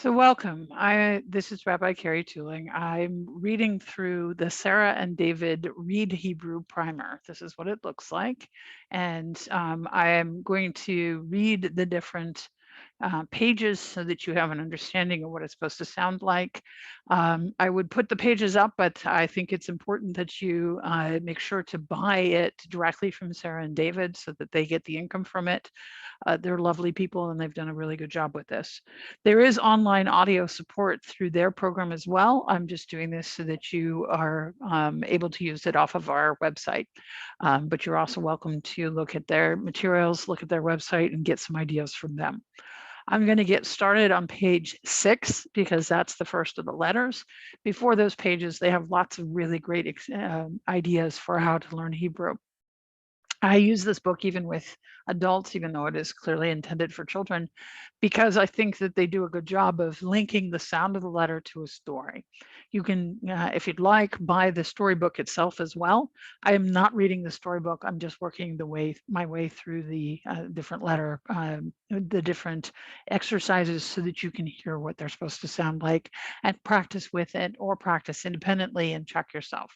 So welcome. This is Rabbi Tuling. I'm reading through the Sarah and David Read Hebrew Primer. This is what it looks like. And I am going to read the different pages so that you have an understanding of what it's supposed to sound like. I would put the pages up, but I think it's important that you make sure to buy it directly from Sarah and David so that they get the income from it. They're lovely people and they've done a really good job with this. There is online audio support through their program as well. I'm just doing this so that you are able to use it off of our website. But you're also welcome to look at their materials, look at their website and get some ideas from them. I'm going to get started on page 6 because that's the first of the letters. Before those pages, they have lots of really great ideas for how to learn Hebrew. I use this book even with adults, even though it is clearly intended for children, because I think that they do a good job of linking the sound of the letter to a story. You can, if you'd like, buy the storybook itself as well. I am not reading the storybook. I'm just working my way through the different the different exercises so that you can hear what they're supposed to sound like and practice with it or practice independently and check yourself.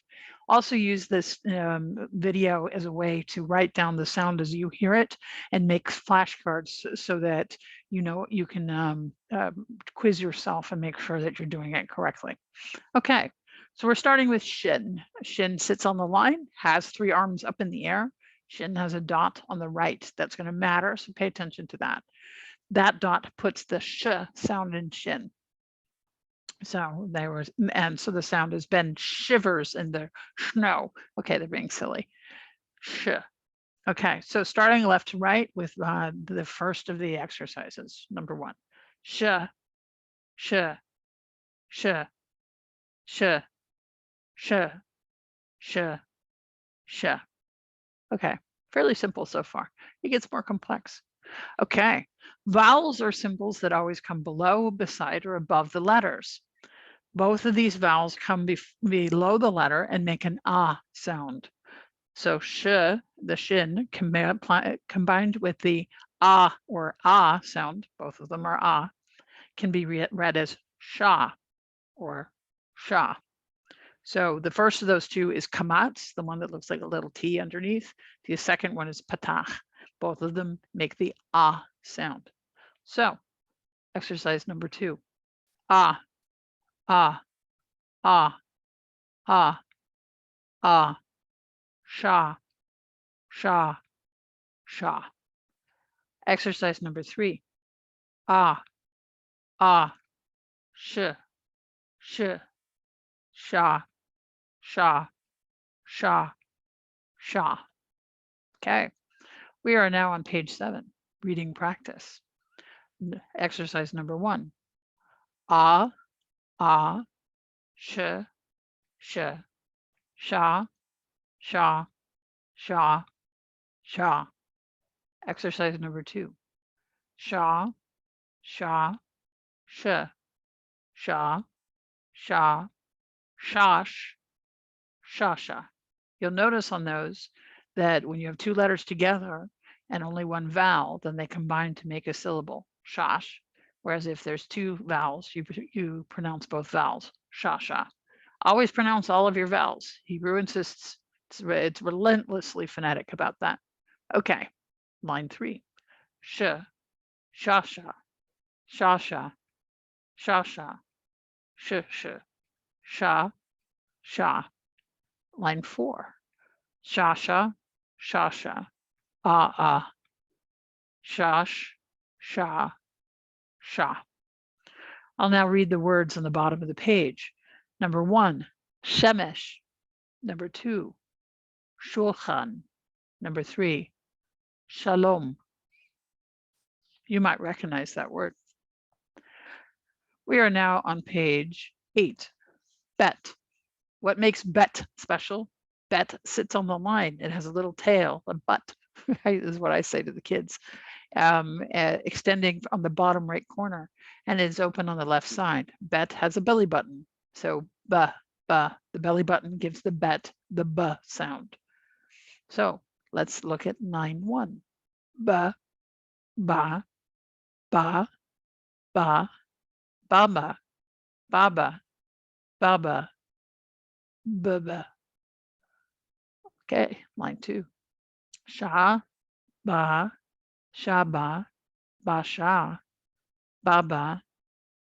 Also use this video as a way to write down the sound as you hear it and make flashcards so that you can quiz yourself and make sure that you're doing it correctly. Okay, so we're starting with shin. Shin sits on the line, has 3 arms up in the air. Shin has a dot on the right. That's going to matter, so pay attention to that. That dot puts the sh sound in shin. So so the sound is Ben shivers in the snow. Okay, they're being silly. Sh. Okay, so starting left to right with the first of the exercises. Number 1. Sh, sh, sh, sh, sh, sh, sh. Okay, fairly simple so far. It gets more complex. Okay, vowels are symbols that always come below, beside, or above the letters. Both of these vowels come below the letter and make an ah sound. So sh, the shin, combined with the ah or ah sound, both of them are ah, can be read as sha or sha. So the first of those two is kamatz, the one that looks like a little T underneath. The second one is patach. Both of them make the ah sound. So exercise number 2, ah, ah, ah, ah, ah, sha, sha, sha. Exercise number 3, ah, ah, sh, sh, sha, sha, sha, sha. Okay, we are now on page 7, reading practice. Exercise number 1, ah, ah, sh, sh, sha, sha, sha, sha. Exercise number 2, sha, sha, sh, sha, sha, shash, shasha. You'll notice on those that when you have 2 letters together and only 1 vowel, then they combine to make a syllable, shash. Whereas if there's 2 vowels, you pronounce both vowels, shasha. Always pronounce all of your vowels. Hebrew insists, it's relentlessly phonetic about that. Okay, line 3, sh, shasha, shasha, shasha, sh, sha, sha. Line 4, shasha, shasha, ah, shash, sha, sha. I'll now read the words on the bottom of the page. Number 1, shemesh. Number 2, shulchan. Number 3, shalom. You might recognize that word. We are now on page 8, bet. What makes bet special? Bet sits on the line. It has a little tail, a butt, right, is what I say to the kids, extending on the bottom right corner, and it's open on the left side. Bet has a belly button. So ba, ba, the belly button gives the bet the b sound. So let's look at line 1. Ba, ba, ba, ba, Baba, Baba, Baba, Baba. Okay, line 2. Sha, Ba, Shaba, Basha, Baba,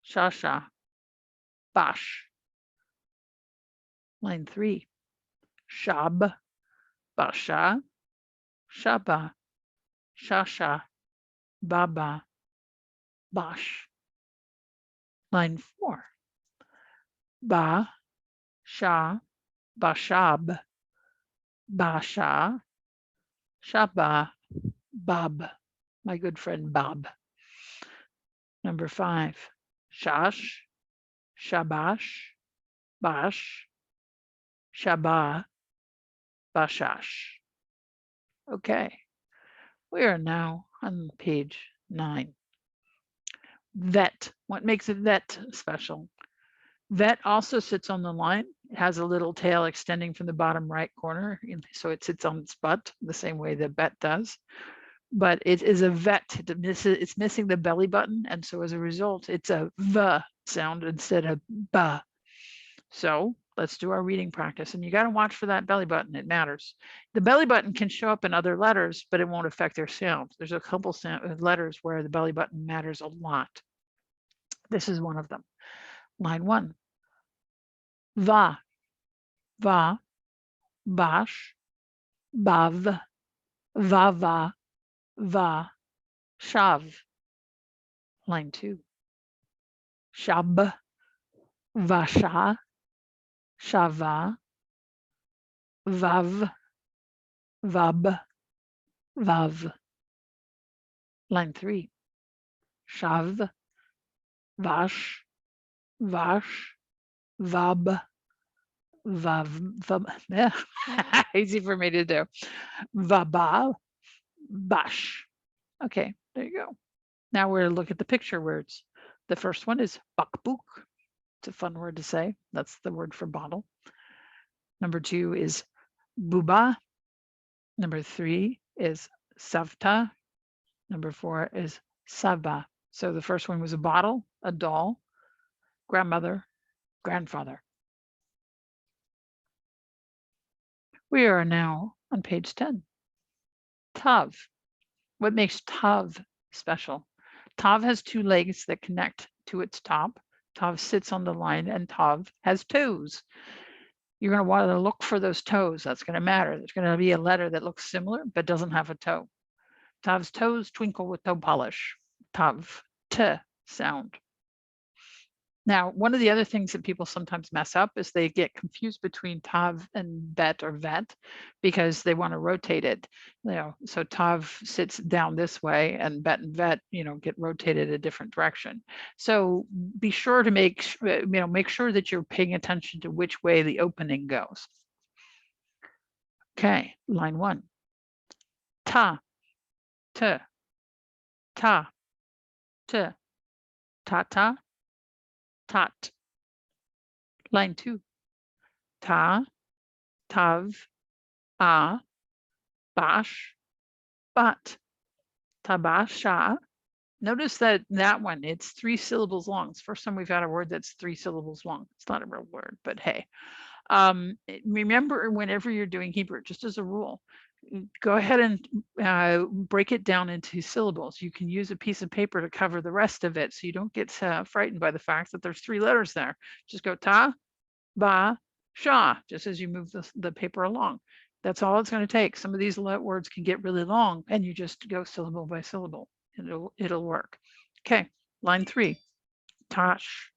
Shasha, Bash. Line 3. Shab, Basha, Shaba, Shasha, Baba, Bash. Line 4. Ba, Sha, Bashab, Basha, Shaba, Bob. My good friend Bob. Number 5. Shash, Shabash, Bash, Shaba, Bashash. Okay, we are now on page 9. Vet. What makes a vet special? Vet also sits on the line. It has a little tail extending from the bottom right corner, so it sits on its butt the same way the bet does. But it is a vet. It's missing the belly button, and so as a result, it's a V sound instead of ba. So let's do our reading practice, and you got to watch for that belly button. It matters. The belly button can show up in other letters, but it won't affect their sound. There's a couple letters where the belly button matters a lot. This is one of them. Line 1. Va, va, bash, bav, vava, va, shav. Line 2. Shab, vasha, shava, vav, vab, vav. Line 3. Shav, vash, vash, vab, vav, vab. Yeah. Easy for me to do. Vaba, bash. Okay, there you go. Now we're going to look at the picture words. The first one is bakbuk. It's a fun word to say. That's the word for bottle. Number 2 is buba. Number 3 is savta. Number 4 is saba. So the first one was a bottle, a doll, grandmother, grandfather. We are now on page 10. Tav. What makes Tav special? Tav has 2 legs that connect to its top. Tav sits on the line, and Tav has toes. You're going to want to look for those toes. That's going to matter. There's going to be a letter that looks similar but doesn't have a toe. Tav's toes twinkle with toe polish. Tav, t sound. Now, one of the other things that people sometimes mess up is they get confused between tav and bet or vet because they want to rotate it. So tav sits down this way, and bet and vet, get rotated a different direction. So be sure to make sure that you're paying attention to which way the opening goes. Okay, line 1. Ta, t, ta, t, ta ta. Tat. Line 2. Ta, tav, a, bash, bat. Tabasha. Notice that one, it's 3 syllables long. It's the first time we've had a word that's 3 syllables long. It's not a real word, but hey. Remember, whenever you're doing Hebrew, just as a rule, go ahead and break it down into syllables. You can use a piece of paper to cover the rest of it so you don't get frightened by the fact that there's 3 letters there. Just go ta, ba, sha, just as you move the paper along. That's all it's going to take. Some of these words can get really long, and you just go syllable by syllable. It'll work. Okay, line 3. Tash,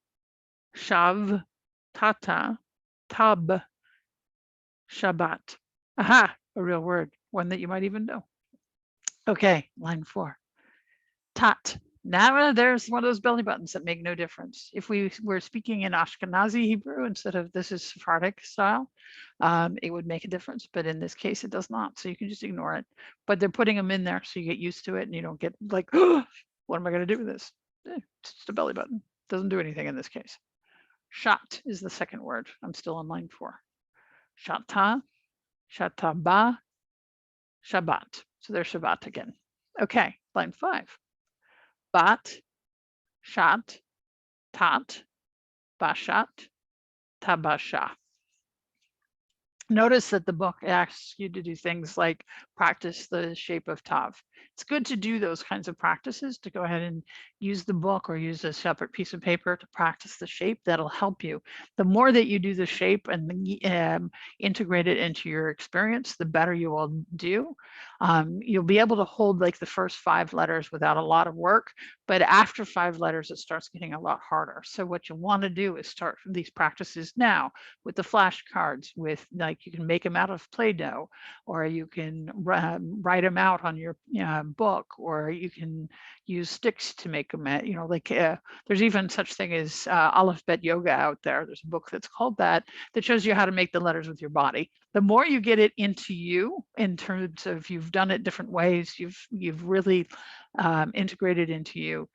shav, tata, tab, Shabbat. Aha, a real word, one that you might even know. Okay, line 4. Tat. Now there's one of those belly buttons that make no difference. If we were speaking in Ashkenazi Hebrew instead of this is Sephardic style, it would make a difference. But in this case, it does not. So you can just ignore it. But they're putting them in there so you get used to it and you don't get like, oh, what am I going to do with this? It's just a belly button. Doesn't do anything in this case. Shat is the second word. I'm still on line 4. Shata, Shataba, Shabbat. So there's Shabbat again. Okay, line 5. Bat, Shat, tat, bashat, tabasha. Notice that the book asks you to do things like practice the shape of tav. It's good to do those kinds of practices, to go ahead and use the book or use a separate piece of paper to practice the shape. That'll help you. The more that you do the shape and integrate it into your experience, the better you will do. You'll be able to hold like the first 5 letters without a lot of work, but after 5 letters, it starts getting a lot harder. So what you want to do is start these practices now with the flashcards, with like you can make them out of Play-Doh, or you can write them out on your book, or you can use sticks to make them. There's even such thing as alphabet yoga out there. There's a book that's called that shows you how to make the letters with your body. The more you get it into you, in terms of you've done it different ways, you've really integrated into you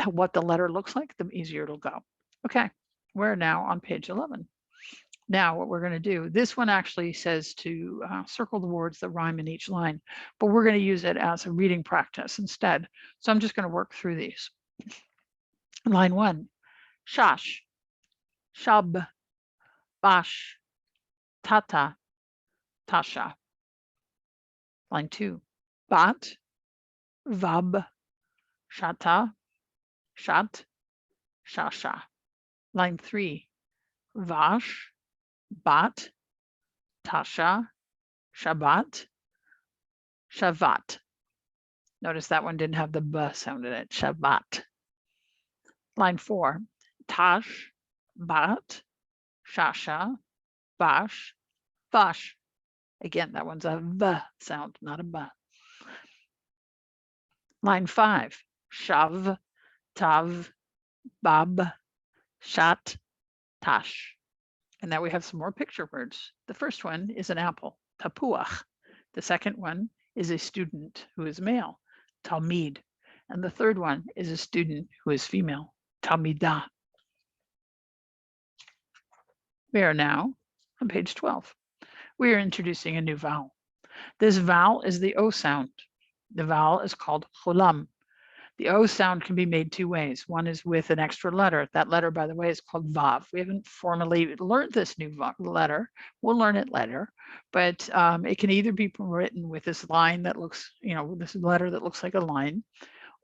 what the letter looks like, the easier it'll go. Okay, we're now on page 11. Now what we're going to do, this one actually says to circle the words that rhyme in each line, but we're going to use it as a reading practice instead. So I'm just going to work through these. Line 1, shash, shab, bash, tata, tasha. Line 2, bat, vab, shata, shat, shasha. Line 3, vash, bat, tasha, shabat, shavat. Notice that one didn't have the b sound in it, shavat. Line 4, tash, bat, shasha, bash, vash. Again, that one's a v sound, not a b. Line 5, shav, tav, bab, shat, tash. And now we have some more picture words. The first one is an apple, tapuach. The second one is a student who is male, talmid. And the third one is a student who is female, talmidah. We are now on page 12. We are introducing a new vowel. This vowel is the O sound. The vowel is called cholam. The O sound can be made 2 ways. One is with an extra letter. That letter, by the way, is called vav. We haven't formally learned this new letter. We'll learn it later, but it can either be written with this line that looks, this letter that looks like a line,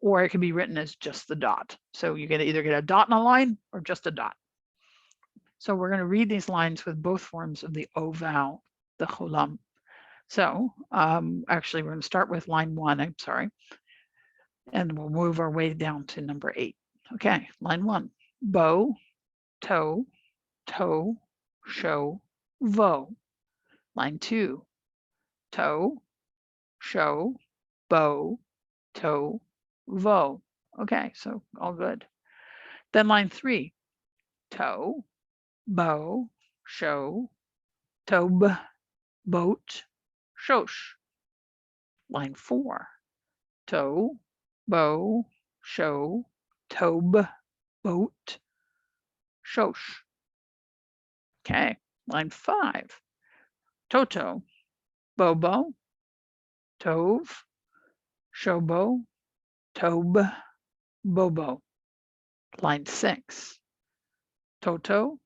or it can be written as just the dot. So you can either get a dot in a line or just a dot. So we're going to read these lines with both forms of the O vowel, the cholam. So actually, we're going to start with line 1, I'm sorry. And we'll move our way down to number 8. Okay, line 1, bo, toe, show, vo. Line 2, toe, show, bow, toe, vo. Okay, so all good. Then line 3, toe, bow, show, tobe, boat, shosh. Line 4, toe, bow, show, tobe, boat, shosh. Okay, line 5, toto, bobo, tove, shobo, tobe, bobo. Line 6, toto,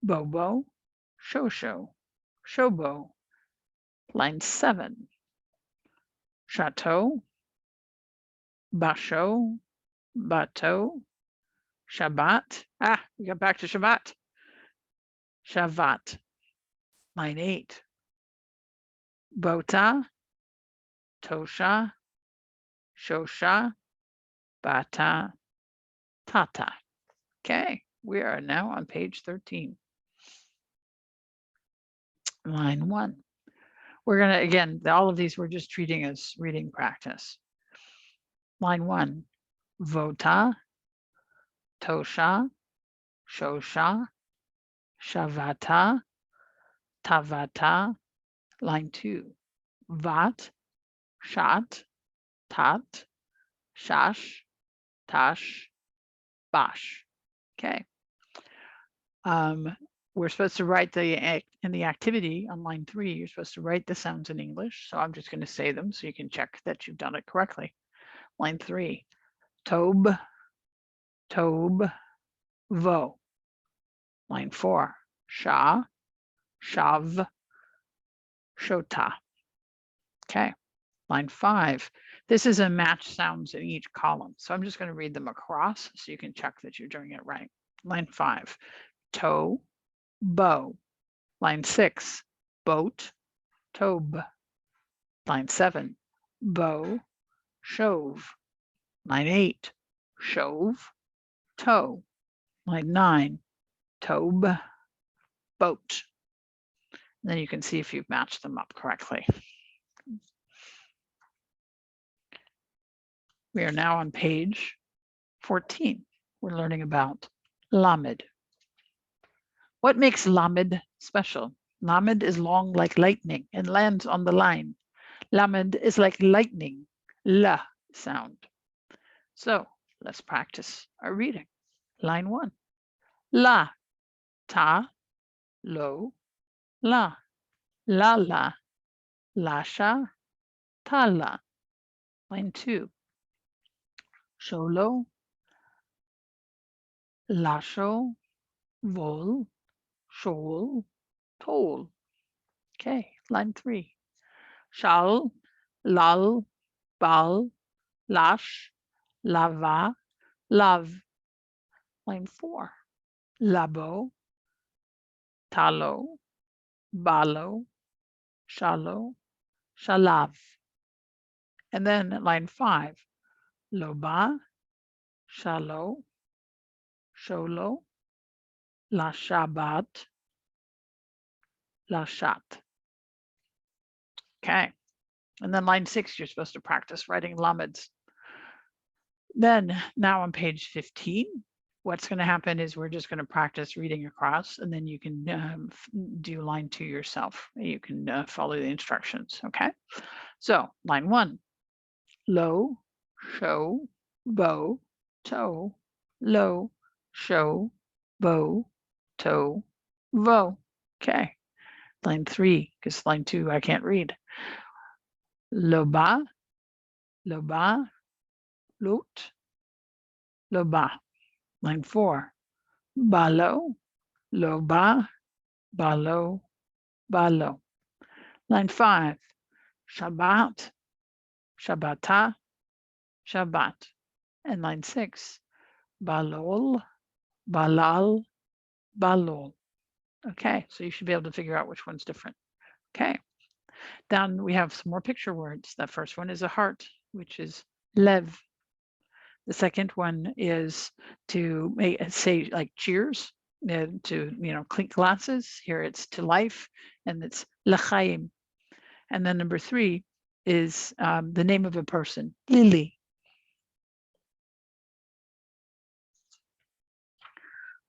bobo, shosho, shobo. Line 7, chateau, basho, bateau, Shabbat. We got back to Shabbat. Shavat. Line 8, bota, tosha, shosha, bata, tata. Okay, we are now on page 13. Line 1. We're going to, again, all of these we're just treating as reading practice. Line 1, vota, tosha, shosha, shavata, tavata. Line 2, vat, shat, tat, shash, tash, bash. Okay. We're supposed to write in the activity on line 3, you're supposed to write the sounds in English. So I'm just going to say them so you can check that you've done it correctly. Line 3, tobe, tobe, vo. Line 4, sha, shav, shota. Okay, line 5. This is a match sounds in each column. So I'm just going to read them across so you can check that you're doing it right. Line 5, toe, bow. Line 6, boat, tobe. Line 7, bow, shove. Line 8, shove, toe. Line 9, tobe, boat. And then you can see if you've matched them up correctly. We are now on page 14. We're learning about lamed. What makes lamed special? Lamed is long like lightning and lands on the line. Lamed is like lightning, la sound. So let's practice our reading. Line 1, la, ta, lo, la, la, la, lasha, tala. Line 2, sholo, lasho, vol, shol, tol. Okay, line 3, shal, lal, bal, lash, lava, lav. Line 4, labo, talo, balo, shalo, shalav. And then line 5, loba, shalo, sholo, la shabat, lashat. Okay. And then line 6, you're supposed to practice writing lameds. Then now on page 15, what's going to happen is we're just going to practice reading across, and then you can do line 2 yourself. You can follow the instructions. Okay. So line 1, lo, show, bow, toe, lo, show, bow, toe, vo. Okay. Line 3, because line 2 I can't read. Loba, loba, lot, loba. Line 4, balo, loba, balo, balo. Line 5, Shabbat, shabbata, shabbat. And line 6, balol, balal, balol. Okay, so you should be able to figure out which one's different. Okay, then we have some more picture words. That first one is a heart, which is lev. The second one is to say like cheers, to clink glasses. Here it's to life, and it's l'chaim. And then number 3 is the name of a person, Lily.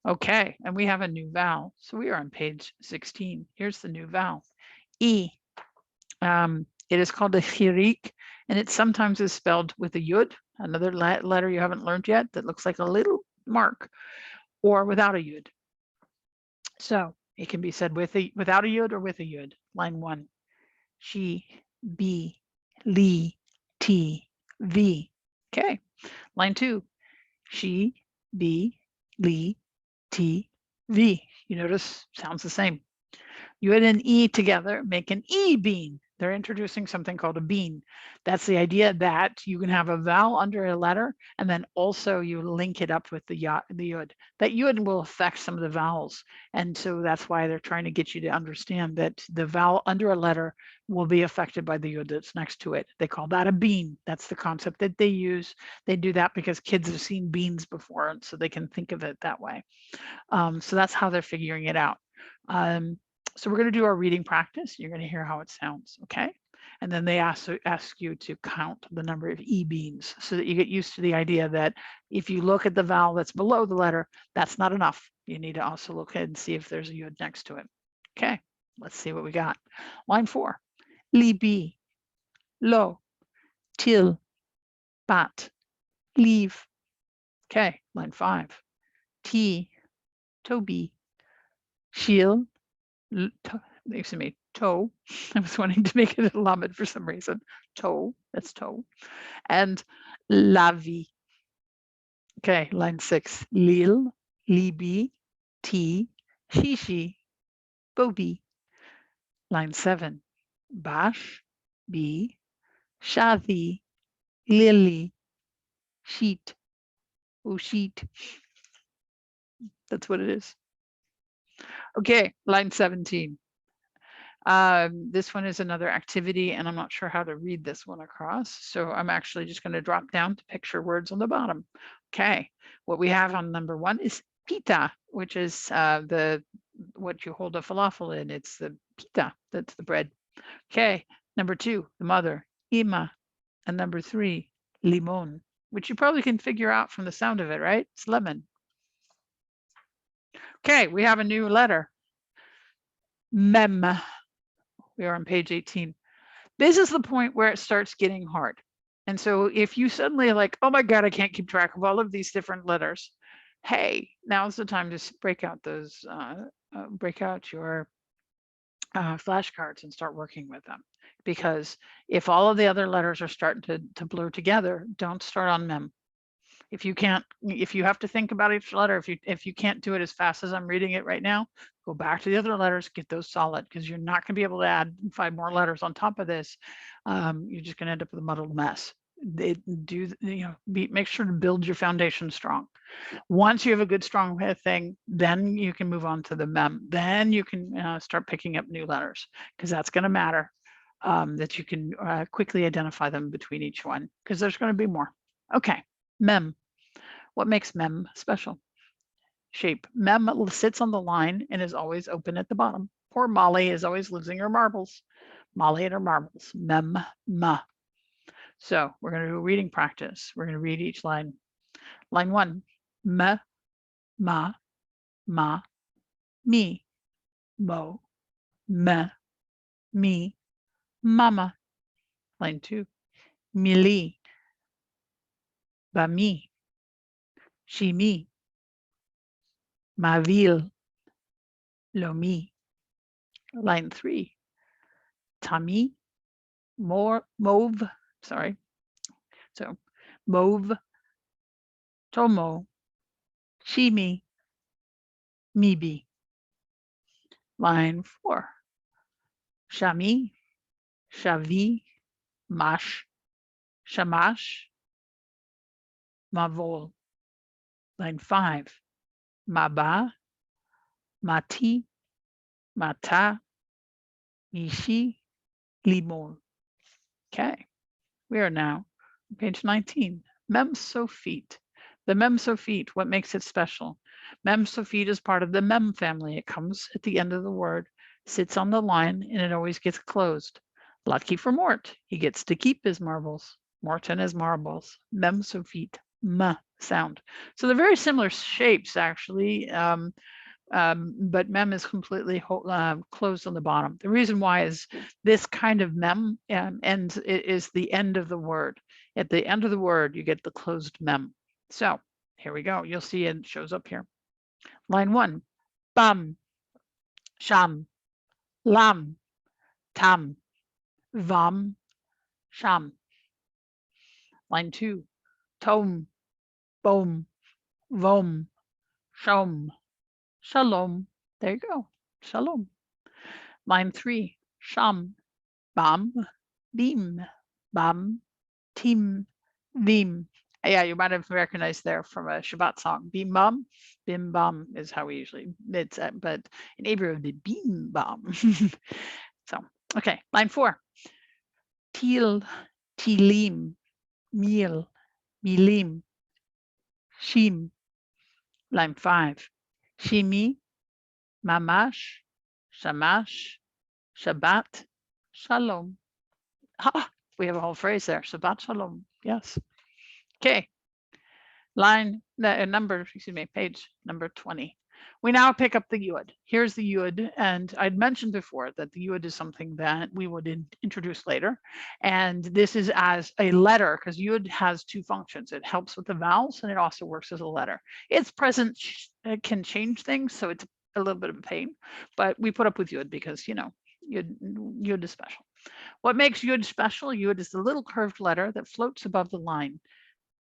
Okay, and we have a new vowel. So we are on page 16. Here's the new vowel, E. It is called a chirik, and it sometimes is spelled with a yud, another letter you haven't learned yet that looks like a little mark, or without a yud. So it can be said without a yud or with a yud. Line 1, she, be, li, ti, vi. Okay. Line 2, she, be, li, ti, vi. You notice sounds the same. Yud and E together make an E bean. They're introducing something called a bean. That's the idea that you can have a vowel under a letter, and then also you link it up with the yud. That yud will affect some of the vowels. And so that's why they're trying to get you to understand that the vowel under a letter will be affected by the yud that's next to it. They call that a bean. That's the concept that they use. They do that because kids have seen beans before, and so they can think of it that way. So that's how they're figuring it out. So we're going to do our reading practice. You're going to hear how it sounds, okay? And then they ask you to count the number of E beans so that you get used to the idea that if you look at the vowel that's below the letter, that's not enough. You need to also look ahead and see if there's a yud next to it. Okay, let's see what we got. Line 4, libi, lo, til, bat, leave. Okay, line 5, ti, tobi, shil, excuse me, toe. I was wanting to make it a lamed for some reason. Toe, that's toe. And lavi. Okay, line 6, lil, libi, ti, shishi, bobi. Line 7, bash, bi, shadi, lily, sheet, sheet. That's what it is. Okay, line 17. This one is another activity, and I'm not sure how to read this one across. So I'm actually just going to drop down to picture words on the bottom. Okay, what we have on number 1 is pita, which is what you hold a falafel in. It's the pita, that's the bread. Okay, number 2, the mother, ima, and number 3, limon, which you probably can figure out from the sound of it, right? It's lemon. Okay, we have a new letter, mem. We are on page 18. This is the point where it starts getting hard. And so if you suddenly like, oh my God, I can't keep track of all of these different letters. Hey, now's the time to break out those, break out your flashcards and start working with them. Because if all of the other letters are starting to blur together, don't start on mem. If you have to think about each letter, if you can't do it as fast as I'm reading it right now, go back to the other letters, get those solid, because you're not going to be able to add 5 more letters on top of this. You're just going to end up with a muddled mess. Make sure to build your foundation strong. Once you have a good strong thing, then you can move on to the mem. Then you can start picking up new letters, because that's going to matter. That you can quickly identify them between each one, because there's going to be more. Okay. Mem. What makes mem special? Shape. Mem sits on the line and is always open at the bottom. Poor Molly is always losing her marbles. Molly and her marbles. Mem, ma. So we're going to do a reading practice. We're going to read each line. Line 1. Me, ma, me, mo, me, me, mama. Line 2. Mili, ba mi, she me, ma ville, lo mi. Line 3. Tami, mauve, sorry. So mauve, tomo, chimi, mibi. Line 4. Shami, shavi, mash, shamash, mavol. Line 5. Maba, mati, mata, mishi, limon. Okay, we are now on page 19. Memsofit. The memsofit, what makes it special? Memsofit is part of the mem family. It comes at the end of the word, sits on the line, and it always gets closed. Lucky for Mort, he gets to keep his marbles. Mort and his marbles. Memsofit, m sound. So they're very similar shapes, actually. But mem is completely closed on the bottom. The reason why is this kind of mem is the end of the word. At the end of the word, you get the closed mem. So here we go. You'll see it shows up here. Line 1, bam, sham, lam, tam, vam, sham. Line 2, tom, bom, vom, shom, shalom. There you go. Shalom. Line 3, sham, bam, beam, bam, team, beam. Yeah, you might have recognized there from a Shabbat song. Beam bam is how we usually, but in Hebrew, the beam bam. So, okay, line 4. Til, tilim, mil, milim, shim. Line 5. Shimi, mamash, shamash, Shabbat, shalom. Ah, we have a whole phrase there. Shabbat shalom. Yes. Okay. Page number 20. We now pick up the yud. Here's the yud, and I'd mentioned before that the yud is something that we would introduce later, and this is as a letter because yud has 2 functions. It helps with the vowels, and it also works as a letter. Its presence can change things, so it's a little bit of a pain, but we put up with yud because yud is special. What makes yud special? Yud is the little curved letter that floats above the line.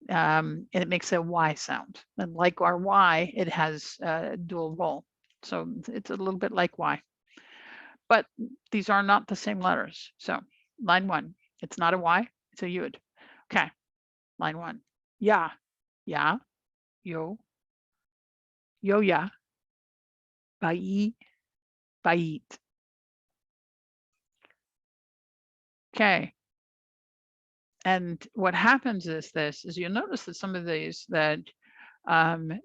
and it makes a Y sound. And like our Y, it has a dual roll. So it's a little bit like Y. But these are not the same letters. So line 1, it's not a Y, it's a Yud. Okay, line 1, Ya, Ya, Yo, Yo, Ya, Bai, Bait. Okay. And what happens is you'll notice that some of these that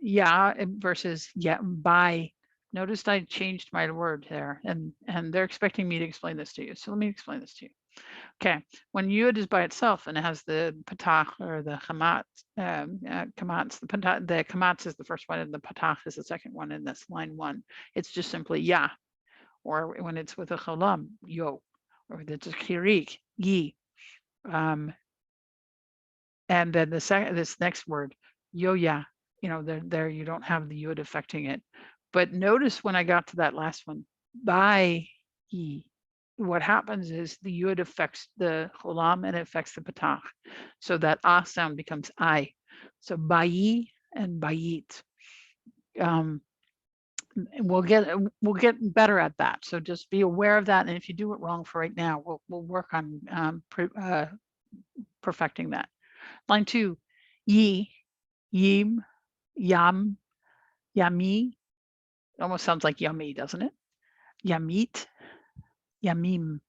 yeah versus yeah by. Noticed I changed my word there, and they're expecting me to explain this to you. So let me explain this to you. Okay, when yud is by itself and it has the patach or the chamat, kamatz, the kamatz is the first one and the patach is the second one in this line 1. It's just simply ya, or when it's with a cholam, yo, or it's a chirik, yi. And then this next word, yo-ya, there you don't have the yod affecting it. But notice when I got to that last one, by ye, what happens is the yod affects the cholam and it affects the patach. So that ah sound becomes I. So bayi and bayit. We'll get better at that. So just be aware of that. And if you do it wrong for right now, we'll work on perfecting that. Line 2, ye, yim, yam, yami. Almost sounds like yummy, doesn't it? Yamit, yamim.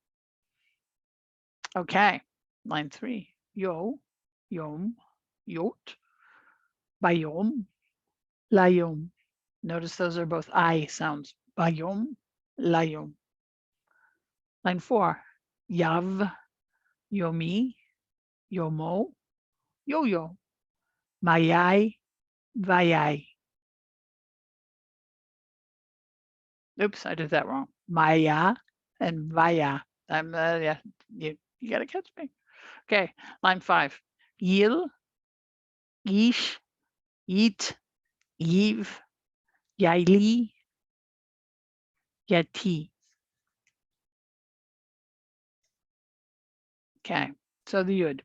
Okay. Line 3, yo, yom, yot, bayom, layom. Notice those are both I sounds. Bayom, layom. Line 4, yav, yomi, yomo, yo-yo, mayai, vayai. Oops, I did that wrong. Maya and vaya. Yeah, you gotta catch me. Okay, line 5. Yil, yish, yit, yiv, yaili, yati. Okay, so the yud.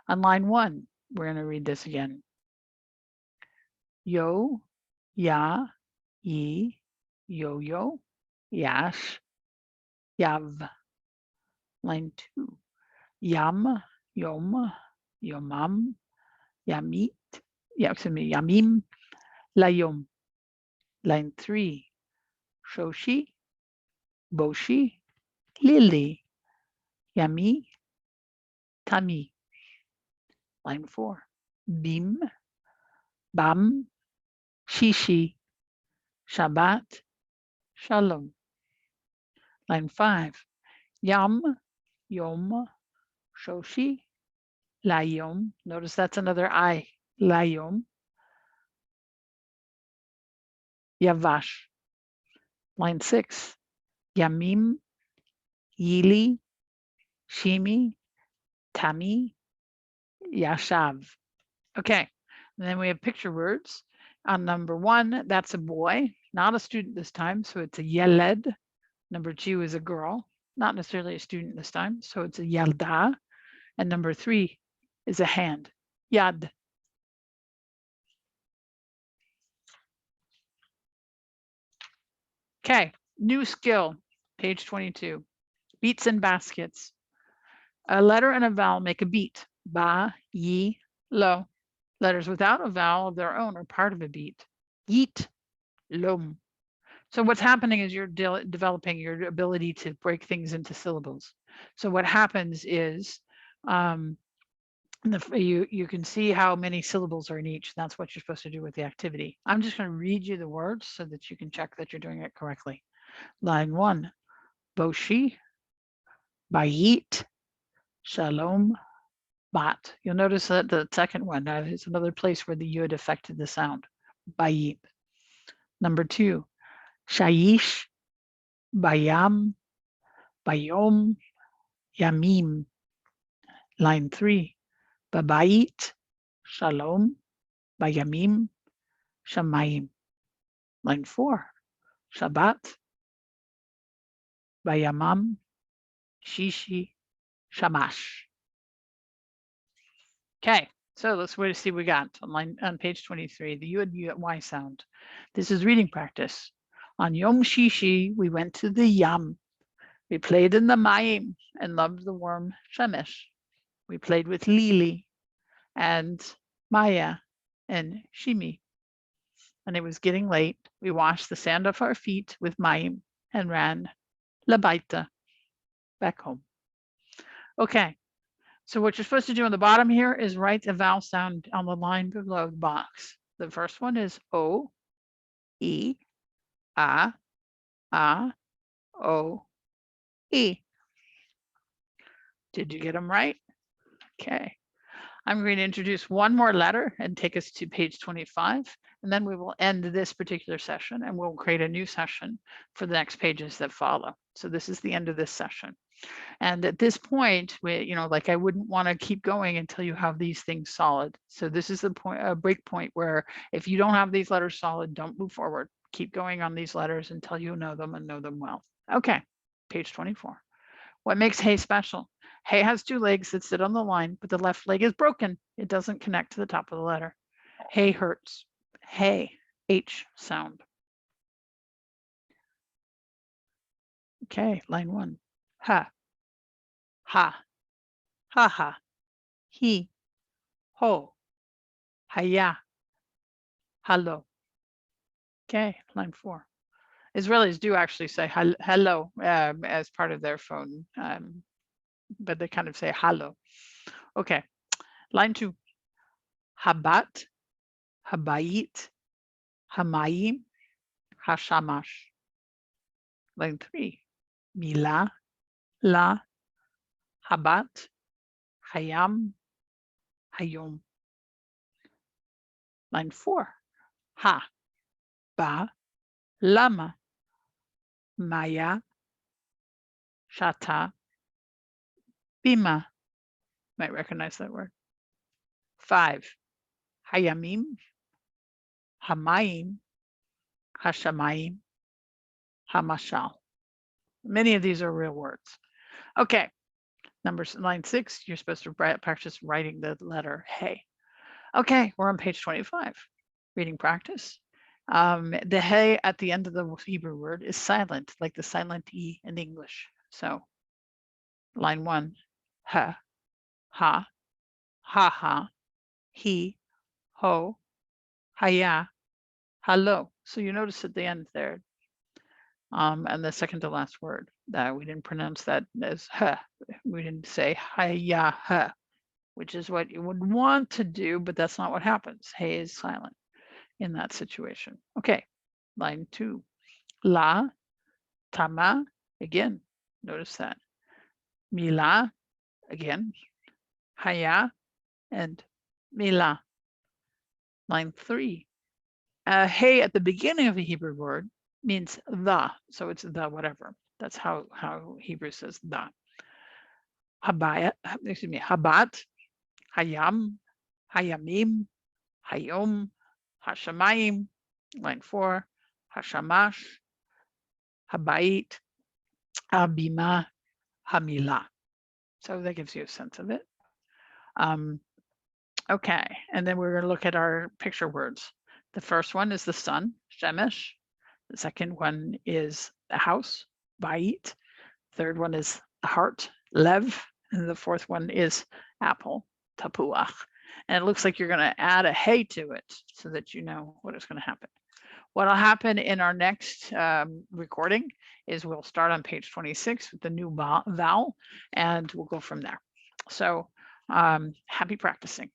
On line 1, we're gonna read this again. Yo, ya, yi, yo-yo, yash, yav. Line 2. Yam, yom, yomam, yamit, yamim, layom. Line 3. Shoshi, boshi, lili, yami, tami. Line 4. Bim, bam, shishi, Shabbat, shalom. Line 5. Yam, yom, shoshi, layom. Notice that's another I. Layom. Yavash. Line 6. Yamim, yili, shimi, tami, yashav. Okay, and then we have picture words. On number 1, that's a boy, not a student this time, so it's a yeled. Number 2 is a girl, not necessarily a student this time, so it's a yalda. And number 3 is a hand, yad. Okay, new skill, page 22. Beats and baskets. A letter and a vowel make a beat. Ba, yi, lo. Letters without a vowel of their own are part of a beat. Yit, lom. So what's happening is you're developing your ability to break things into syllables. So what happens is you can see how many syllables are in each. That's what you're supposed to do with the activity. I'm just going to read you the words so that you can check that you're doing it correctly. Line 1, boshi, bayit, shalom, bat. You'll notice that the second one is another place where the yud affected the sound. Bayit. Number 2, shayish, bayam, bayom, yamim. Line 3, babayit, shalom, bayamim, shamayim. Line 4, Shabbat, bayamam, shishi, shamash. Okay, So let's wait to see what we got on page 23, the U and Y sound. This is reading practice. On Yom Shishi, we went to the Yam. We played in the Mayim and loved the warm Shemesh. We played with Lili and Maya and Shimi. And it was getting late. We washed the sand off our feet with Mayim and ran Labaita, back home. Okay, so what you're supposed to do on the bottom here is write a vowel sound on the line below the box. The first one is O, E, A, O, E. Did you get them right? Okay. I'm going to introduce one more letter and take us to page 25, and then we will end this particular session and we'll create a new session for the next pages that follow. So this is the end of this session. And at this point, like I wouldn't want to keep going until you have these things solid. So this is the point, a break point where if you don't have these letters solid, don't move forward. Keep going on these letters until you know them and know them well. Okay, page 24. What makes hay special? Hay has two legs that sit on the line, but the left leg is broken. It doesn't connect to the top of the letter. Hay hurts. Hay, H sound. Okay, line 1. Ha, ha, ha ha, he, ho, haya, hello. Okay, line 4. Israelis do actually say hello as part of their phone, but they kind of say hello. Okay, line 2. Habat, habayit, hamayim, hashamash. Line 3. Mila, la, habat, hayam, hayom. Line 4. Ha, ba, lama, maya, shata, bima. Might recognize that word. 5. Hayamim, hamayim, hashamayim, hamashal. Many of these are real words. Okay, line 6, you're supposed to practice writing the letter hey. Okay, we're on page 25. Reading practice. The hey at the end of the Hebrew word is silent, like the silent E in English. So line 1, ha, ha, ha ha, he, ho, haya, hello. So you notice at the end there, and the second to last word, that we didn't pronounce that as ha. We didn't say haya ha, which is what you would want to do, but that's not what happens. Hey is silent in that situation. Okay, line 2. La, tama, again, notice that. Mila, again. Haya, and mila. Line 3. Hey at the beginning of a Hebrew word means the, so it's the whatever. That's how Hebrew says the. Habat, hayam, hayamim, hayom, hashamayim. Line 4. Hashamash, habayit, abima, hamila. So that gives you a sense of it. Okay, and then we're going to look at our picture words. The first one is the sun, shemesh. The second one is the house, bayit. Third one is the heart, lev. And the fourth one is apple, tapuach. And it looks like you're going to add a hey to it so that you know what is going to happen. What will happen in our next recording is we'll start on page 26 with the new vowel, and we'll go from there. So happy practicing.